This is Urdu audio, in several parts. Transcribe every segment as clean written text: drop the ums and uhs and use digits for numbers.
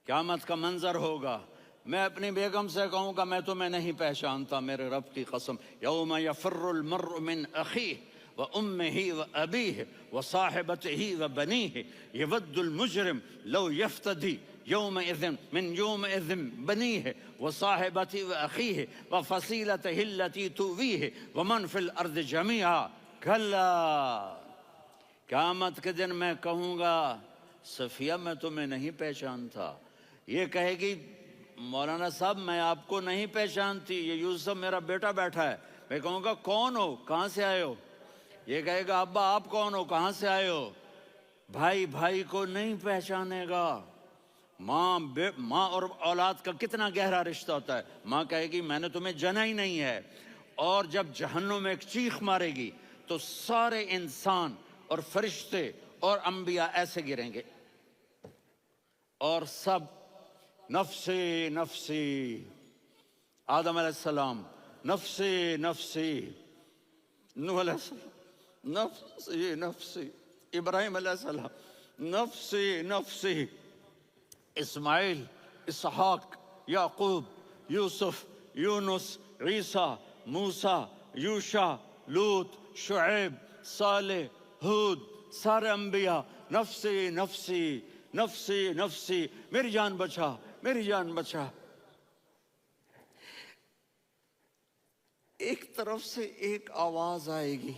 قیامت کا منظر ہوگا، میں اپنی بیگم سے کہوں گا میں تمہیں نہیں پہچانتا، میرے رب کی قسم، یوم یفر المرء من اخیہ وامہ وابیہ وصاحبتہ وبنیہ یود المجرم لو یفتدی یومئذ من یومئذ بنیہ وصاحبتہ واخیہ وفصیلتہ التی تؤویہ ومن فی الارض جمیعا کلا، قیامت کے دن میں کہوں گا صفیہ میں تمہیں نہیں پہچانتا، یہ کہے گی مولانا صاحب میں آپ کو نہیں پہچانتی، یہ یوسف میرا بیٹا بیٹھا ہے، میں کہوں گا کون ہو، کہاں سے آئے ہو، یہ کہے گا ابا آپ کون ہو، کہاں سے آئے ہو، بھائی بھائی کو نہیں پہچانے گا، ماں اور اولاد کا کتنا گہرا رشتہ ہوتا ہے، ماں کہے گی میں نے تمہیں جنا ہی نہیں ہے، اور جب جہنم میں ایک چیخ مارے گی تو سارے انسان اور فرشتے اور انبیاء ایسے گریں گے اور سب نفسی نفسی، آدم علیہ السلام نفسی نفسی، نوح علیہ السلام نفسی نفسی، ابراہیم علیہ السلام نفسی نفسی، اسماعیل، اسحاق، یعقوب، یوسف، یونس، عیسیٰ، موسیٰ، یوشع، لوط، شعیب، صالح، ہود، سارے انبیاء نفسی نفسی نفسی نفسی، میری جان بچا میری جان بچا۔ ایک طرف سے ایک آواز آئے گی،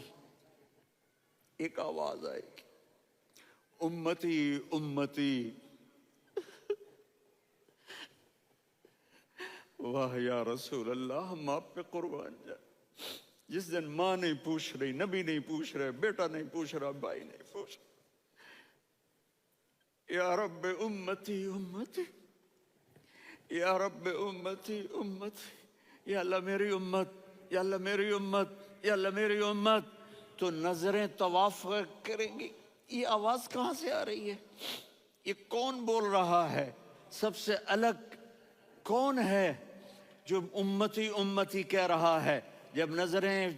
ایک آواز آئے گی، امتی امتی، واہ یا رسول اللہ ہم آپ پہ قربان جائیں۔ جس دن ماں نہیں پوچھ رہی، نبی نہیں پوچھ رہے، بیٹا نہیں پوچھ رہا، بھائی نہیں پوچھ رہا، یا رب امتی امتی، یا رب امتی امتی، یا اللہ میری امت، یا اللہ میری امت، یا اللہ میری امت، تو نظریں طواف کریں گی، یہ آواز کہاں سے آ رہی ہے، یہ کون بول رہا ہے، سب سے الگ کون ہے جو امتی امتی کہہ رہا ہے؟ جب نظریں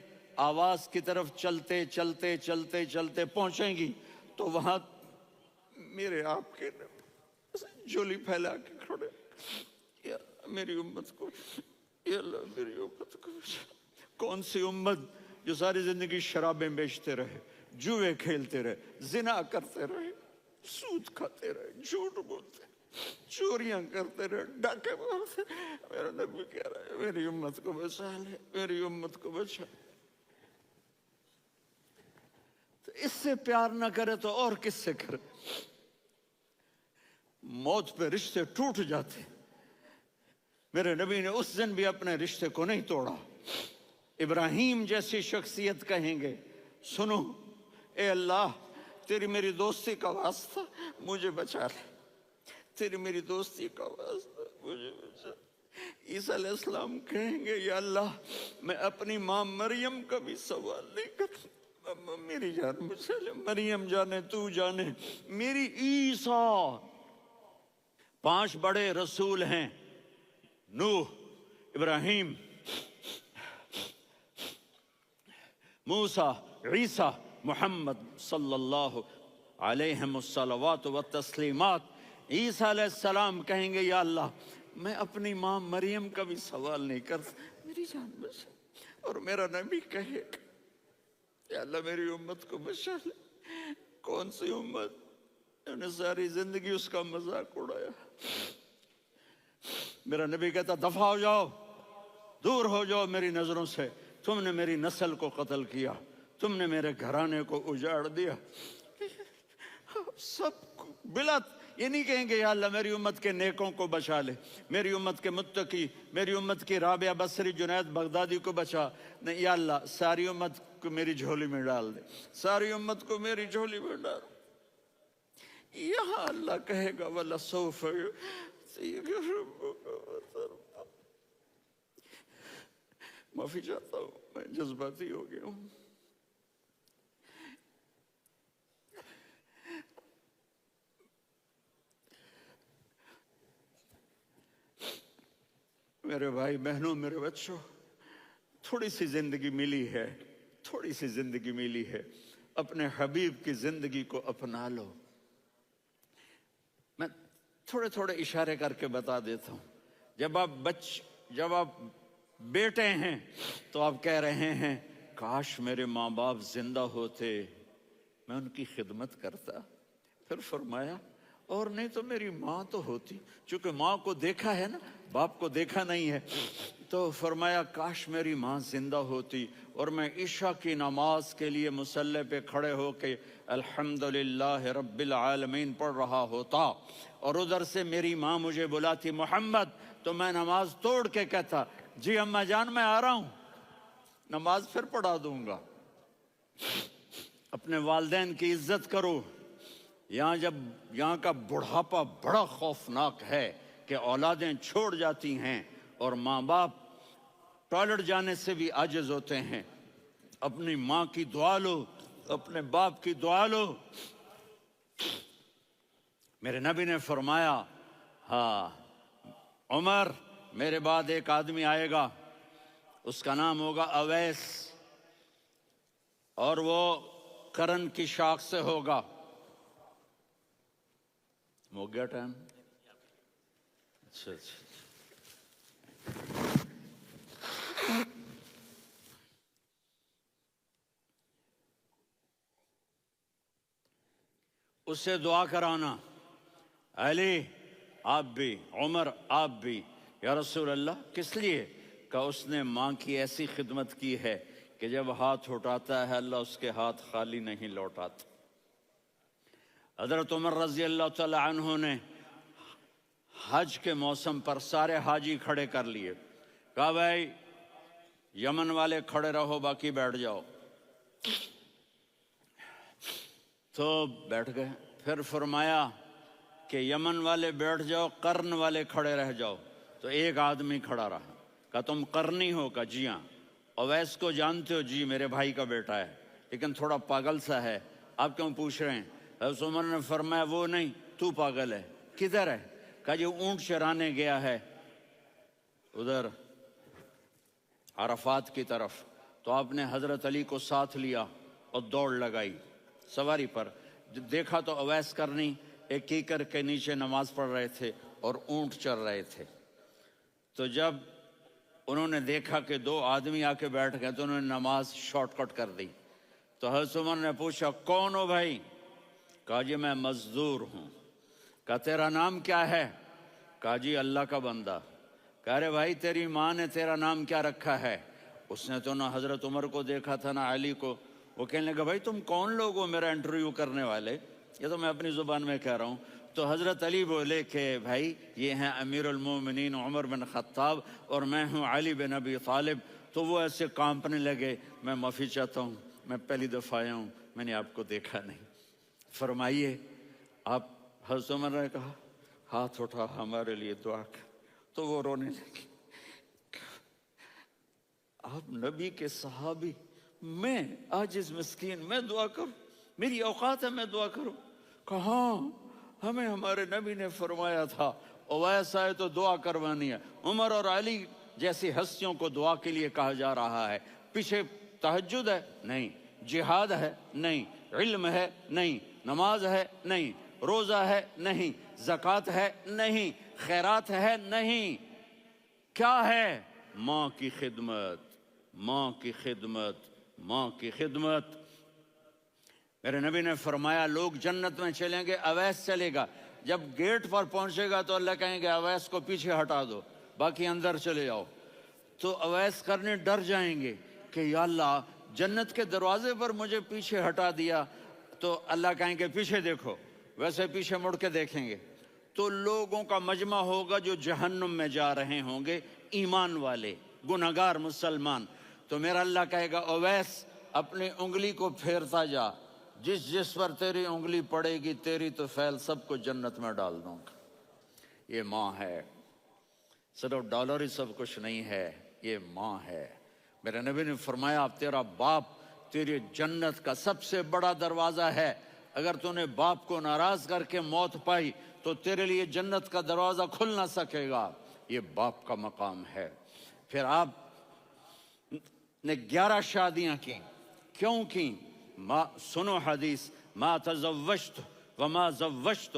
آواز کی طرف چلتے چلتے چلتے چلتے پہنچیں گی تو وہاں میرے آپ کے جھولی پھیلا کے کھڑے، یا اللہ میری امت کو، یا اللہ میری امت کو، کون سی امت جو ساری زندگی شرابیں بیچتے رہے، جوئے کھیلتے رہے، زنا کرتے رہے، سود کھاتے رہے، جھوٹ بولتے رہے، چوریاں کرتے رہے، ڈاکے مارتے رہے، میرا نبی کہہ رہا ہے میری امت کو بچا لے، میری امت کو بچا۔ تو اس سے پیار نہ کرے تو اور کس سے کرے؟ موت پہ رشتے ٹوٹ جاتے، میرے نبی نے اس دن بھی اپنے رشتے کو نہیں توڑا۔ ابراہیم جیسی شخصیت کہیں گے سنو اے اللہ تیری میری دوستی کا واسطہ مجھے بچا لے، تیری میری دوستی کا واسطہ مجھے بچا لے۔ عیسیٰ علیہ السلام کہیں گے یا اللہ میں اپنی ماں مریم کا بھی سوال نہیں کرتا، میری جان بچا لے، مریم جانے تو جانے، میری عیسیٰ۔ 5 بڑے رسول ہیں، نوح، ابراہیم، موسیٰ، عیسیٰ، محمد صلی اللہ علیہ الصلوات والتسلیمات۔ عیسیٰ علیہ السلام کہیں گے یا اللہ میں اپنی ماں مریم کا بھی سوال نہیں کرتا، میری جان بچا۔ اور میرا نبی کہے یا اللہ میری امت کو بچا لے۔ کون سی امت انہوں نے ساری زندگی اس کا مذاق اڑایا؟ میرا نبی کہتا دفع ہو جاؤ، دور ہو جاؤ میری نظروں سے، تم نے میری نسل کو قتل کیا، تم نے میرے گھرانے کو اجاڑ دیا۔ سب بلا یہ نہیں کہیں گے یا اللہ میری امت کے نیکوں کو بچا لے، میری امت کے متقی، میری امت کی رابعہ بصری جنید بغدادی کو بچا، نہیں یا اللہ ساری امت کو میری جھولی میں ڈال دے، ساری امت کو میری جھولی میں ڈال۔ یہاں اللہ کہے گا وَلَسَوْفَ يُعْطِيكَ رَبُّكَ فَتَرْضَىٰ۔ معافی چاہتا ہوں میں جذباتی ہو گیا ہوں۔ میرے بھائی بہنوں، میرے بچوں، تھوڑی سی زندگی ملی ہے، تھوڑی سی زندگی ملی ہے، اپنے حبیب کی زندگی کو اپنا لو۔ میں تھوڑے تھوڑے اشارے کر کے بتا دیتا ہوں. جب آپ بیٹے ہیں تو آپ کہہ رہے ہیں کاش میرے ماں باپ زندہ ہوتے، میں ان کی خدمت کرتا. پھر فرمایا اور نہیں تو میری ماں تو ہوتی. چونکہ ماں کو دیکھا ہے نا، باپ کو دیکھا نہیں ہے، تو فرمایا کاش میری ماں زندہ ہوتی اور میں عشاء کی نماز کے لیے مصلی پہ کھڑے ہو کے الحمدللہ رب العالمین پڑھ رہا ہوتا، اور ادھر سے میری ماں مجھے بلاتی محمد، تو میں نماز توڑ کے کہتا جی اماں جان میں آ رہا ہوں، نماز پھر پڑھا دوں گا. اپنے والدین کی عزت کرو. یہاں کا بڑھاپا بڑا خوفناک ہے کہ اولادیں چھوڑ جاتی ہیں اور ماں باپ ٹوائلٹ جانے سے بھی عاجز ہوتے ہیں. اپنی ماں کی دعا لو، اپنے باپ کی دعا لو. میرے نبی نے فرمایا ہاں عمر میرے بعد ایک آدمی آئے گا، اس کا نام ہوگا اویس، اور وہ کرن کی شاخ سے ہوگا. ہو گیا ٹائم؟ اچھا. اس سے دعا کرانا، علی آپ بھی، عمر آپ بھی. یا رسول اللہ کس لیے؟ کہ اس نے ماں کی ایسی خدمت کی ہے کہ جب ہاتھ اٹھاتا ہے اللہ اس کے ہاتھ خالی نہیں لوٹاتا. حضرت عمر رضی اللہ تعالی عنہ نے حج کے موسم پر سارے حاجی کھڑے کر لیے، کہا بھائی یمن والے کھڑے رہو باقی بیٹھ جاؤ. تو بیٹھ گئے. پھر فرمایا کہ یمن والے بیٹھ جاؤ، قرن والے کھڑے رہ جاؤ. تو ایک آدمی کھڑا رہا. کہا تم قرنی ہو؟ کہا جی ہاں. اویس کو جانتے ہو؟ جی میرے بھائی کا بیٹا ہے لیکن تھوڑا پاگل سا ہے، آپ کیوں پوچھ رہے ہیں؟ حضرت عمر نے فرمایا وہ نہیں، تو پاگل ہے. کدھر ہے؟ کہا جی اونٹ چرانے گیا ہے ادھر عرفات کی طرف. تو آپ نے حضرت علی کو ساتھ لیا اور دوڑ لگائی سواری پر. دیکھا تو اویس کرنی ایک کیکر کے نیچے نماز پڑھ رہے تھے اور اونٹ چر رہے تھے. تو جب انہوں نے دیکھا کہ دو آدمی آ کے بیٹھ گئے تو انہوں نے نماز شارٹ کٹ کر دی. تو حضرت عمر نے پوچھا کون ہو بھائی؟ کہا جی میں مزدور ہوں. کہا تیرا نام کیا ہے؟ کہا جی اللہ کا بندہ. کہا ارے بھائی تیری ماں نے تیرا نام کیا رکھا ہے؟ اس نے تو نہ حضرت عمر کو دیکھا تھا نہ علی کو. وہ کہنے لگا بھائی تم کون لوگ ہو میرا انٹرویو کرنے والے؟ یہ تو میں اپنی زبان میں کہہ رہا ہوں. تو حضرت علی بولے کہ بھائی یہ ہیں امیر المومنین عمر بن خطاب اور میں ہوں علی بن ابی طالب. تو وہ ایسے کانپنے لگے. میں معافی چاہتا ہوں، میں پہلی دفعہ آیا ہوں، میں نے آپ کو دیکھا نہیں. فرمائیے آپ. حضرت عمر نے کہا ہاتھ اٹھا ہمارے لیے دعا کر. تو وہ رونے لگے. آپ نبی کے صحابی، میں عاجز مسکین میں دعا کروں؟ میری اوقات ہے میں دعا کروں؟ کہاں ہمیں ہمارے نبی نے فرمایا تھا اویس آئے تو دعا کروانی ہے. عمر اور علی جیسی ہستیوں کو دعا کے لیے کہا جا رہا ہے. پیچھے تہجد ہے؟ نہیں. جہاد ہے؟ نہیں. علم ہے؟ نہیں. نماز ہے؟ نہیں. روزہ ہے؟ نہیں. زکوٰۃ ہے؟ نہیں. خیرات ہے؟ نہیں. کیا ہے؟ ماں کی خدمت، ماں کی خدمت، ماں کی خدمت. میرے نبی نے فرمایا لوگ جنت میں چلیں گے، اویس چلے گا. جب گیٹ پر پہنچے گا تو اللہ کہیں گے اویس کو پیچھے ہٹا دو، باقی اندر چلے جاؤ. تو اویس کرنے ڈر جائیں گے کہ یا اللہ جنت کے دروازے پر مجھے پیچھے ہٹا دیا. تو اللہ کہیں گے پیچھے دیکھو، ویسے پیچھے مڑ کے دیکھیں گے تو لوگوں کا مجمع ہوگا جو جہنم میں جا رہے ہوں گے، ایمان والے، گنہگار مسلمان. تو میرا اللہ کہے گا اویس اپنی انگلی کو پھیرتا جا، جس پر تیری انگلی پڑے گی تیری تو فیل سب کو جنت میں ڈال دوں گا. یہ ماں ہے، صرف ڈالر ہی سب کچھ نہیں ہے، یہ ماں ہے. میرے نبی نے فرمایا اب تیرا باپ تیری جنت کا سب سے بڑا دروازہ ہے. اگر تو نے باپ کو ناراض کر کے موت پائی تو تیرے لیے جنت کا دروازہ کھل نہ سکے گا. یہ باپ کا مقام ہے. پھر آپ نے 11 شادیاں کی. کیوں کی؟ سنو حدیث، ما تزوجت وما زوجت